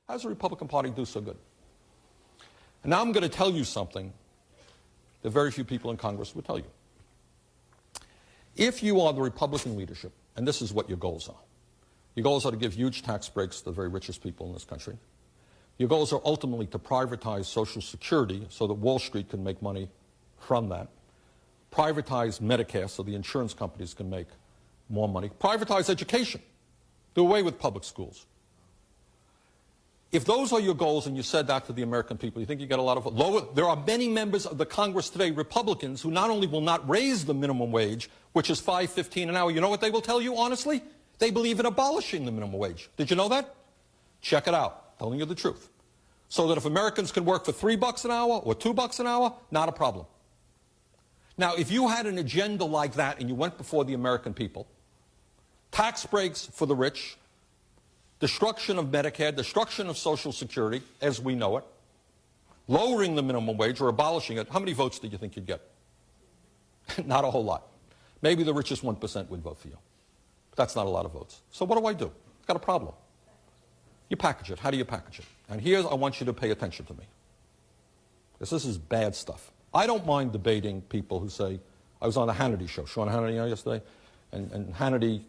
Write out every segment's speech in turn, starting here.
How does the Republican Party do so good? And now I'm going to tell you something that very few people in Congress would tell you. If you are the Republican leadership, and this is what your goals are, your goals are to give huge tax breaks to the very richest people in this country. Your goals are ultimately to privatize Social Security so that Wall Street can make money from that. Privatize Medicare so the insurance companies can make more money. Privatize education. Do away with public schools. If those are your goals and you said that to the American people, you think you get a lot of lower. There are many members of the Congress today, Republicans, who not only will not raise the minimum wage, which is $5.15 an hour, you know what they will tell you, honestly? They believe in abolishing the minimum wage. Did you know that? Check it out. Telling you the truth. So that if Americans can work for $3 an hour or $2 an hour, not a problem. Now, if you had an agenda like that and you went before the American people, tax breaks for the rich, destruction of Medicare, destruction of Social Security as we know it, lowering the minimum wage or abolishing it, how many votes do you think you'd get? Not a whole lot. Maybe the richest 1% would vote for you. But that's not a lot of votes. So what do? I've got a problem. You package it. How do you package it? And here I want you to pay attention to me. Because this is bad stuff. I don't mind debating people who say, I was on the Hannity show, Sean Hannity yesterday, and Hannity,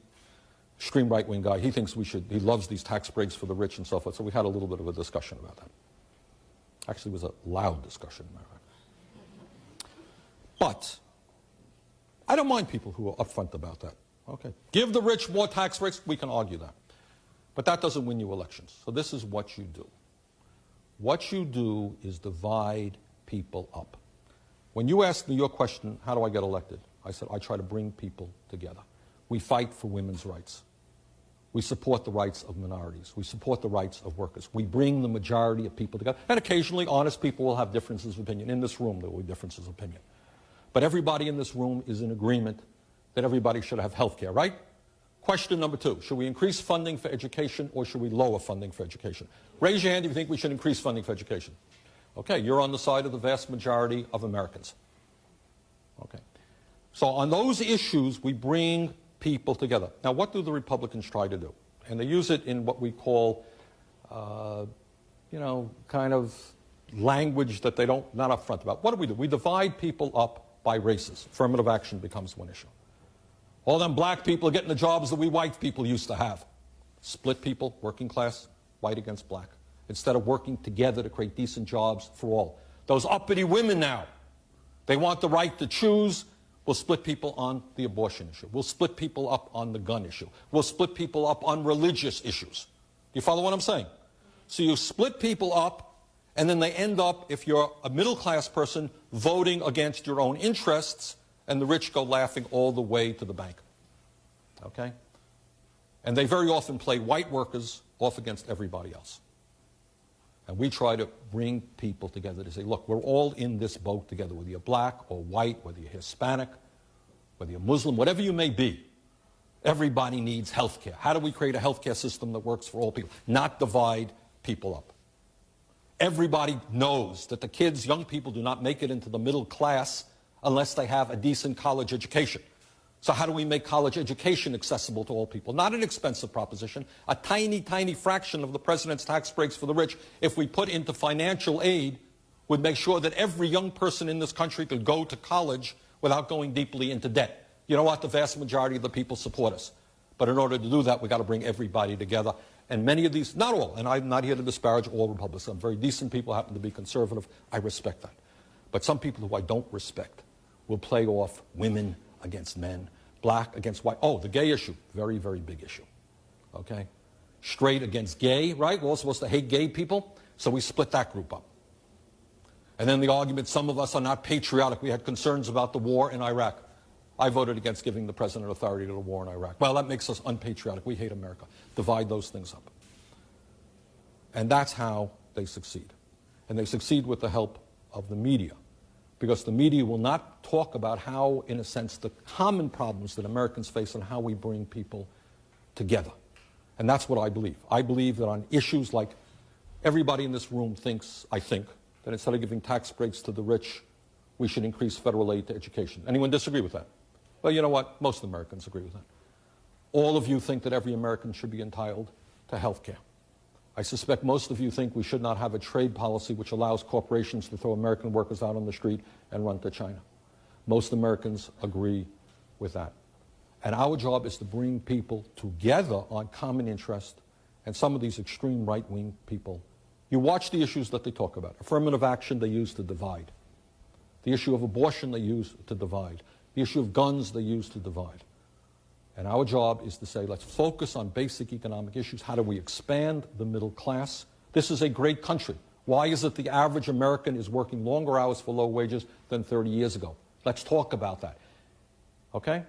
extreme right-wing guy, he thinks he loves these tax breaks for the rich and so forth, so we had a little bit of a discussion about that. Actually, it was a loud discussion. But I don't mind people who are upfront about that. Okay, give the rich more tax breaks, we can argue that. But that doesn't win you elections. So this is what you do. What you do is divide people up. When you asked me your question, how do I get elected? I said, I try to bring people together. We fight for women's rights. We support the rights of minorities. We support the rights of workers. We bring the majority of people together. And occasionally, honest people will have differences of opinion. In this room, there will be differences of opinion. But everybody in this room is in agreement that everybody should have health care, right? Question number 2, should we increase funding for education or should we lower funding for education? Raise your hand if you think we should increase funding for education. Okay, you're on the side of the vast majority of Americans. Okay. So on those issues, we bring people together. Now, what do the Republicans try to do? And they use it in what we call, kind of language that they're not upfront about. What do? We divide people up by races. Affirmative action becomes one issue. All them black people are getting the jobs that we white people used to have. Split people, working class, white against black. Instead of working together to create decent jobs for all. Those uppity women now, they want the right to choose. We'll split people on the abortion issue. We'll split people up on the gun issue. We'll split people up on religious issues. Do you follow what I'm saying? So you split people up, and then they end up, if you're a middle-class person, voting against your own interests, and the rich go laughing all the way to the bank. Okay? And they very often play white workers off against everybody else. And we try to bring people together to say, look, we're all in this boat together, whether you're black or white, whether you're Hispanic, whether you're Muslim, whatever you may be. Everybody needs health care. How do we create a health care system that works for all people? Not divide people up. Everybody knows that the kids, young people, do not make it into the middle class unless they have a decent college education. So how do we make college education accessible to all people? Not an expensive proposition, a tiny, tiny fraction of the president's tax breaks for the rich, if we put into financial aid, would make sure that every young person in this country could go to college without going deeply into debt. You know what? The vast majority of the people support us. But in order to do that, we've got to bring everybody together. And many of these, not all, and I'm not here to disparage all Republicans. Some very decent people happen to be conservative. I respect that. But some people who I don't respect will play off women against men, black against white. Oh, the gay issue, very, very big issue. Okay? Straight against gay, right? We're all supposed to hate gay people, so we split that group up. And then the argument, some of us are not patriotic. We had concerns about the war in Iraq. I voted against giving the president authority to the war in Iraq. Well, that makes us unpatriotic. We hate America. Divide those things up. And that's how they succeed. And they succeed with the help of the media. Because the media will not talk about how, in a sense, the common problems that Americans face and how we bring people together. And that's what I believe. I believe that on issues like everybody in this room thinks, I think, that instead of giving tax breaks to the rich, we should increase federal aid to education. Anyone disagree with that? Well, you know what? Most Americans agree with that. All of you think that every American should be entitled to health care. I suspect most of you think we should not have a trade policy which allows corporations to throw American workers out on the street and run to China. Most Americans agree with that. And our job is to bring people together on common interest, and some of these extreme right-wing people, you watch the issues that they talk about. Affirmative action they use to divide. The issue of abortion they use to divide. The issue of guns they use to divide. And our job is to say, let's focus on basic economic issues. How do we expand the middle class? This is a great country. Why is it the average American is working longer hours for low wages than 30 years ago? Let's talk about that. Okay?